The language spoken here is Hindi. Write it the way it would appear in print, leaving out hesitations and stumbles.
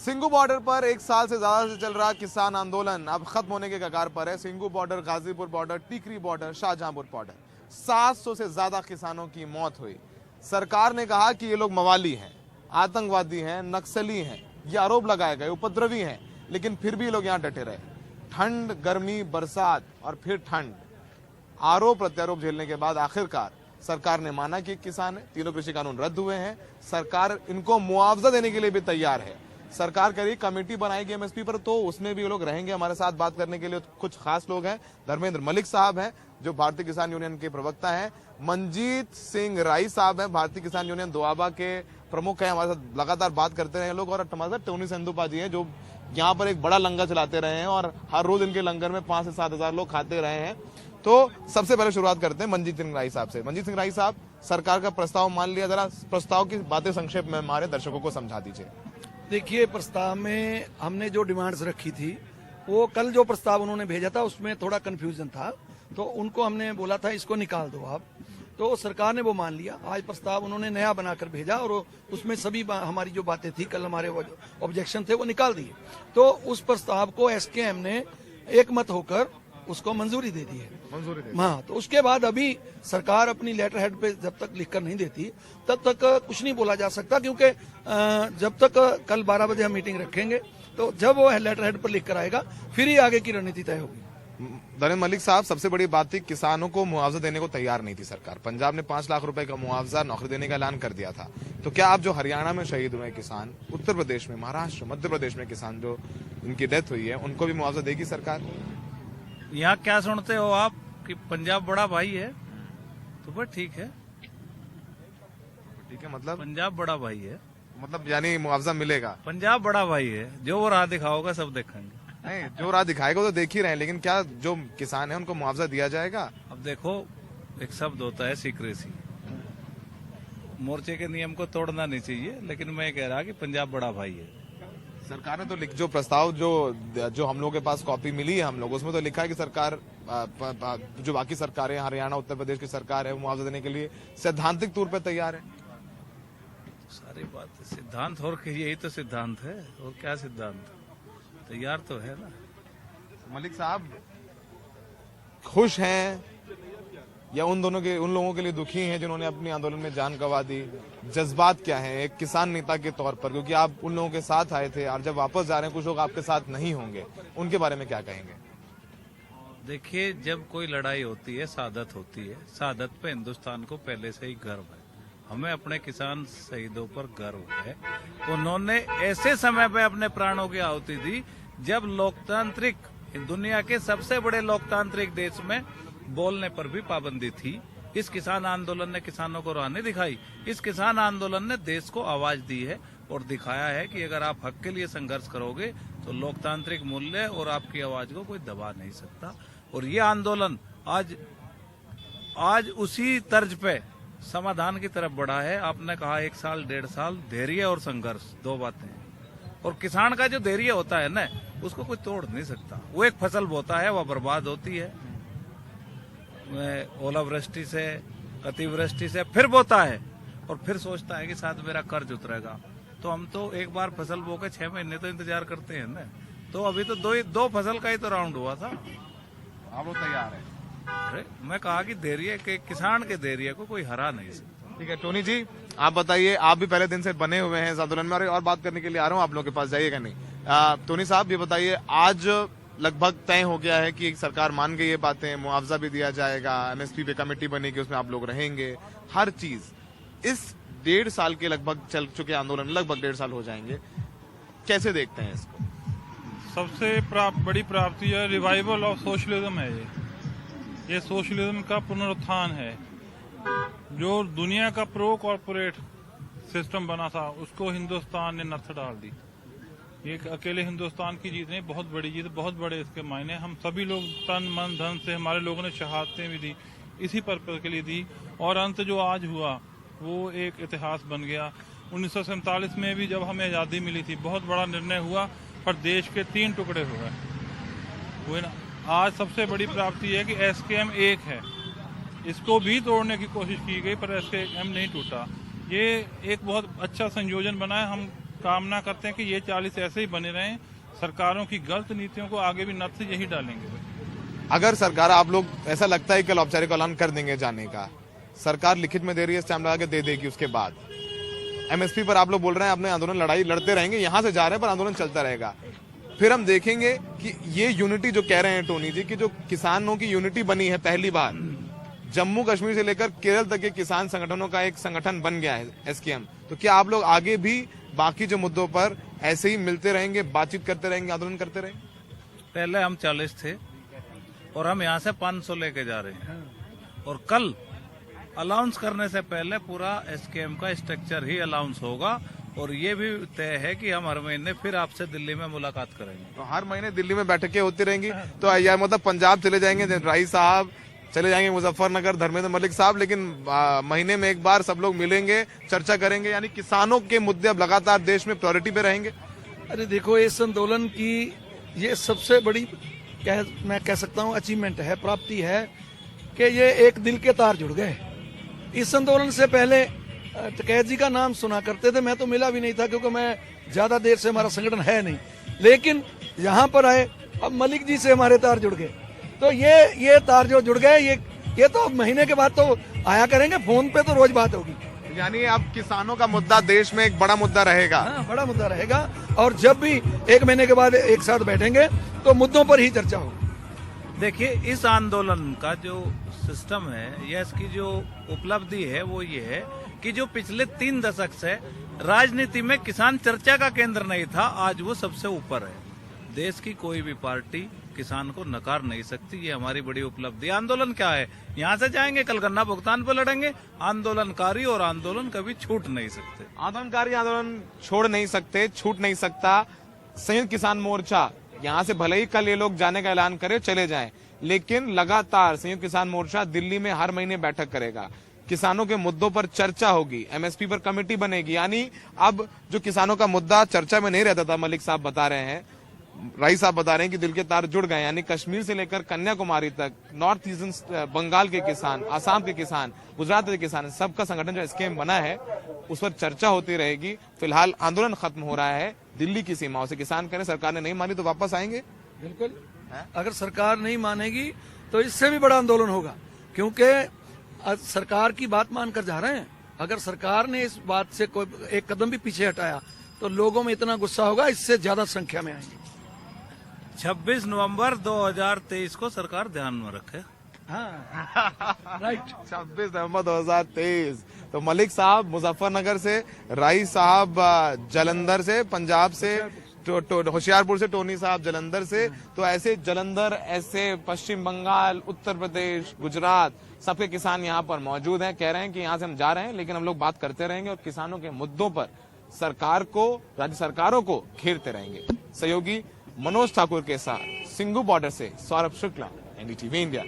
सिंघू बॉर्डर पर 1 साल से ज्यादा से चल रहा किसान आंदोलन अब खत्म होने के कगार पर है। Singhu border, Ghazipur border, Tikri border, Shahjahanpur border, 700 से ज्यादा किसानों की मौत हुई। सरकार ने कहा कि ये लोग मवाली हैं, आतंकवादी हैं, नक्सली हैं, ये आरोप लगाए गए, उपद्रवी हैं, लेकिन फिर भी लोग यहाँ डटे रहे। ठंड, गर्मी, बरसात और फिर ठंड, आरोप प्रत्यारोप झेलने के बाद आखिरकार सरकार ने माना कि किसान है। तीनों कृषि कानून रद्द हुए हैं। सरकार इनको मुआवजा देने के लिए भी तैयार है। सरकार कह रही कमेटी बनाएगी एमएसपी पर, तो उसमें भी लोग रहेंगे। हमारे साथ बात करने के लिए कुछ खास लोग हैं। धर्मेंद्र मलिक साहब हैं जो भारतीय किसान यूनियन के प्रवक्ता हैं। मनजीत सिंह राई साहब हैं, भारतीय किसान यूनियन दोआबा के प्रमुख हैं। हमारे साथ लगातार बात करते रहे लोग। और हमारे साथ टोनी संधूपा जी हैं जो यहाँ पर एक बड़ा लंगर चलाते रहे हैं और हर रोज इनके लंगर में 5 से 7 हजार लोग खाते रहे हैं। तो सबसे पहले शुरुआत करते हैं मनजीत सिंह राई साहब से। मनजीत सिंह राई साहब, सरकार का प्रस्ताव मान लिया, जरा प्रस्ताव की बातें संक्षेप में हमारे दर्शकों को समझा दीजिए। देखिए, प्रस्ताव में हमने जो डिमांड्स रखी थी, वो कल जो प्रस्ताव उन्होंने भेजा था उसमें थोड़ा कंफ्यूजन था, तो उनको हमने बोला था इसको निकाल दो आप, तो सरकार ने वो मान लिया। आज प्रस्ताव उन्होंने नया बनाकर भेजा और उसमें सभी हमारी जो बातें थी, कल हमारे ऑब्जेक्शन थे, वो निकाल दिए। तो उस प्रस्ताव को एसकेएम ने एक मत होकर उसको मंजूरी दे दी है। हाँ, तो उसके बाद अभी सरकार अपनी लेटर हेड पे जब तक लिखकर नहीं देती तब तक कुछ नहीं बोला जा सकता, क्योंकि जब तक कल 12 बजे हम मीटिंग रखेंगे, तो जब वो लेटर हेड पर लिख कर आएगा फिर ही आगे की रणनीति तय होगी। धर्मेंद्र मलिक साहब, सबसे बड़ी बात थी किसानों को मुआवजा देने को तैयार नहीं थी सरकार। पंजाब ने 5 लाख रुपए का मुआवजा, नौकरी देने का ऐलान कर दिया था। तो क्या आप जो हरियाणा में शहीद हुए किसान, उत्तर प्रदेश में, महाराष्ट्र, मध्य प्रदेश में किसान जो इनकी डेथ हुई है, उनको भी मुआवजा देगी सरकार? यहाँ क्या सुनते हो आप कि पंजाब बड़ा भाई है, तो बस ठीक है। ठीक है, मतलब पंजाब बड़ा भाई है, मतलब यानी मुआवजा मिलेगा। पंजाब बड़ा भाई है, जो वो राह दिखाओगा सब देखेंगे। नहीं, जो राह दिखाएगा तो देख ही रहे हैं, लेकिन क्या जो किसान है उनको मुआवजा दिया जाएगा? अब देखो, एक शब्द होता है सीक्रेसी, मोर्चे के नियम को तोड़ना नहीं चाहिए, लेकिन मैं कह रहा कि पंजाब बड़ा भाई है। सरकार ने तो जो प्रस्ताव जो हम लोगों के पास कॉपी मिली है हम लोग, उसमें तो लिखा है कि सरकार जो बाकी सरकारें, हरियाणा, उत्तर प्रदेश की सरकार है, वो मुआवजा देने के लिए सैद्धांतिक तौर पर तैयार है। सारी बात सिद्धांत, और यही तो सिद्धांत है, और क्या सिद्धांत, तैयार तो है ना। मलिक साहब खुश हैं या उन लोगों के लिए दुखी हैं जिन्होंने अपनी आंदोलन में जान गंवा दी? जज्बात क्या हैं एक किसान नेता के तौर पर, क्योंकि आप उन लोगों के साथ आए थे और जब वापस जा रहे हैं कुछ लोग आपके साथ नहीं होंगे, उनके बारे में क्या कहेंगे? देखिए, जब कोई लड़ाई होती है, शहादत होती है, शहादत पे हिंदुस्तान को पहले से ही गर्व है। हमें अपने किसान शहीदों पर गर्व है। उन्होंने ऐसे समय पे अपने प्राणों की आहुति दी जब लोकतांत्रिक, दुनिया के सबसे बड़े लोकतांत्रिक देश में बोलने पर भी पाबंदी थी। इस किसान आंदोलन ने किसानों को राह नहीं दिखाई। इस किसान आंदोलन ने देश को आवाज दी है और दिखाया है कि अगर आप हक के लिए संघर्ष करोगे तो लोकतांत्रिक मूल्य और आपकी आवाज को कोई दबा नहीं सकता। और ये आंदोलन आज उसी तर्ज पे समाधान की तरफ बढ़ा है। आपने कहा 1 साल 1.5 साल, धैर्य और संघर्ष, 2 बातें। और किसान का जो धैर्य होता है ना, उसको कोई तोड़ नहीं सकता। वो एक फसल बोता है, वह बर्बाद होती है, ओलावृष्टि से, अतिवृष्टि से, फिर बोता है और फिर सोचता है कि शायद मेरा कर्ज उतरेगा। तो हम तो एक बार फसल बो के 6 महीने तो इंतजार करते हैं ना। तो अभी तो दो फसल का ही तो राउंड हुआ था। आप वो तैयार है? अरे मैं कहा कि धैर्य के, किसान के धैर्य को कोई हरा नहीं सकता। ठीक है, टोनी जी आप बताइए, आप भी पहले दिन से बने हुए हैं इस आंदोलन में और बात करने के लिए आ रहा हूँ आप लोगों के पास, जाइएगा नहीं। टोनी साहब ये बताइए, आज लगभग तय हो गया है कि सरकार मान गई ये बातें, मुआवजा भी दिया जाएगा, एमएसपी पे कमेटी बनेगी, उसमें आप लोग रहेंगे, हर चीज। इस 1.5 साल के लगभग चल चुके आंदोलन, लगभग 1.5 साल हो जाएंगे, कैसे देखते हैं इसको? सबसे बड़ी प्राप्ति है रिवाइवल ऑफ सोशलिज्म है। ये सोशलिज्म का पुनरुत्थान है। जो दुनिया का प्रो कॉर्पोरेट सिस्टम बना था उसको हिंदुस्तान ने नत्थ डाल दी। ये अकेले हिंदुस्तान की जीत नहीं, बहुत बड़ी जीत, बहुत बड़े इसके मायने। हम सभी लोग तन मन धन से, हमारे लोगों ने शहादतें भी दी, इसी पर्पज के लिए दी। और अंत जो आज हुआ वो एक इतिहास बन गया। 1947 में भी जब हमें आज़ादी मिली थी, बहुत बड़ा निर्णय हुआ, पर देश के 3 टुकड़े हुए ना। आज सबसे बड़ी प्राप्ति है कि एसकेएम एक है। इसको भी तोड़ने की कोशिश की गई पर एसकेएम नहीं टूटा। ये एक बहुत अच्छा संयोजन बना है। हम कामना करते हैं कि ये 40 ऐसे ही बने रहें। सरकारों की गलत नीतियों को आगे भी नत से यही डालेंगे। अगर सरकार, आप लोग ऐसा लगता है कि कल औपचारिक ऐलान कर देंगे जाने का, सरकार लिखित में दे रही है, स्टैम्प लगा के दे देगी, उसके बाद एमएसपी पर आप लोग बोल रहे हैं अपने आंदोलन लड़ाई लड़ते रहेंगे, यहां से जा रहे हैं पर आंदोलन चलता रहेगा, फिर हम देखेंगे कि ये यूनिटी जो कह रहे हैं टोनी जी की, जो किसानों की यूनिटी बनी है पहली बार, जम्मू कश्मीर से लेकर केरल तक के किसान संगठनों का एक संगठन बन गया है एसकेएम, तो क्या आप लोग आगे भी बाकी जो मुद्दों पर ऐसे ही मिलते रहेंगे, बातचीत करते रहेंगे, आंदोलन करते रहेंगे? पहले हम 40 थे और हम यहाँ से 500 लेके जा रहे हैं, और कल अलाउंस करने से पहले पूरा एसकेएम का स्ट्रक्चर ही अलाउंस होगा, और ये भी तय है कि हम हर महीने फिर आपसे दिल्ली में मुलाकात करेंगे। तो हर महीने दिल्ली में बैठकें होती रहेंगी, तो यार मतलब पंजाब चले जाएंगे, राई साहब चले जाएंगे, मुजफ्फरनगर धर्मेंद्र मलिक साहब, लेकिन महीने में एक बार सब लोग मिलेंगे, चर्चा करेंगे, यानी किसानों के मुद्दे अब लगातार देश में प्रायोरिटी पे रहेंगे। अरे देखो, इस आंदोलन की ये सबसे बड़ी मैं कह सकता हूँ अचीवमेंट है, प्राप्ति है कि ये एक दिल के तार जुड़ गए। इस आंदोलन से पहले टिकैत जी का नाम सुना करते थे, मैं तो मिला भी नहीं था क्योंकि मैं ज्यादा देर से, हमारा संगठन है नहीं, लेकिन यहाँ पर आए, अब मलिक जी से हमारे तार जुड़ गए, तो ये तार जो जुड़ गए, ये तो महीने के बाद तो आया करेंगे, फोन पे तो रोज बात होगी। यानी अब किसानों का मुद्दा देश में एक बड़ा मुद्दा रहेगा। हाँ, बड़ा मुद्दा रहेगा, और जब भी एक महीने के बाद एक साथ बैठेंगे तो मुद्दों पर ही चर्चा होगी। देखिए, इस आंदोलन का जो सिस्टम है या इसकी जो उपलब्धि है वो ये है कि जो पिछले 3 दशक से राजनीति में किसान चर्चा का केंद्र नहीं था, आज वो सबसे ऊपर है। देश की कोई भी पार्टी किसान को नकार नहीं सकती, ये हमारी बड़ी उपलब्धि। आंदोलन क्या है, यहाँ से जाएंगे, कल गन्ना भुगतान पर लड़ेंगे। आंदोलनकारी और आंदोलन कभी छूट नहीं सकते। आंदोलनकारी आंदोलन छोड़ नहीं सकते, छूट नहीं सकता। संयुक्त किसान मोर्चा यहाँ से भले ही कल ये लोग जाने का ऐलान करे, चले जाएं, लेकिन लगातार संयुक्त किसान मोर्चा दिल्ली में हर महीने बैठक करेगा, किसानों के मुद्दों पर चर्चा होगी, एमएसपी पर कमेटी बनेगी। यानी अब जो किसानों का मुद्दा चर्चा में नहीं रहता था, मलिक साहब बता रहे हैं, राई साहब बता रहे हैं कि दिल के तार जुड़ गए, यानी कश्मीर से लेकर कन्याकुमारी तक, नॉर्थ ईस्टर्न बंगाल के किसान, आसाम के किसान, गुजरात के किसान, सबका संगठन जो एसकेएम बना है उस पर चर्चा होती रहेगी। फिलहाल आंदोलन खत्म हो रहा है दिल्ली की सीमाओं से, किसान करें, सरकार ने नहीं मानी तो वापस आएंगे। बिल्कुल, अगर सरकार नहीं मानेगी तो इससे भी बड़ा आंदोलन होगा, क्योंकि सरकार की बात मानकर जा रहे हैं। अगर सरकार ने इस बात से कोई एक कदम भी पीछे हटाया तो लोगों में इतना गुस्सा होगा, इससे ज्यादा संख्या में आएंगे। 26 नवंबर 2023 को सरकार ध्यान में रखे। हाँ, राइट, 26 नवंबर 2023। तो मलिक साहब मुजफ्फरनगर से, राई साहब जालंधर से, पंजाब से, होशियारपुर से, टोनी साहब जालंधर से, तो ऐसे जालंधर, ऐसे पश्चिम बंगाल, उत्तर प्रदेश, गुजरात, सबके किसान यहाँ पर मौजूद हैं। कह रहे हैं कि यहाँ से हम जा रहे हैं, लेकिन हम लोग बात करते रहेंगे और किसानों के मुद्दों पर सरकार को, राज्य सरकारों को घेरते रहेंगे। सहयोगी मनोज ठाकुर के साथ सिंगू बॉर्डर से सौरभ शुक्ला, एनडीटीवी इंडिया।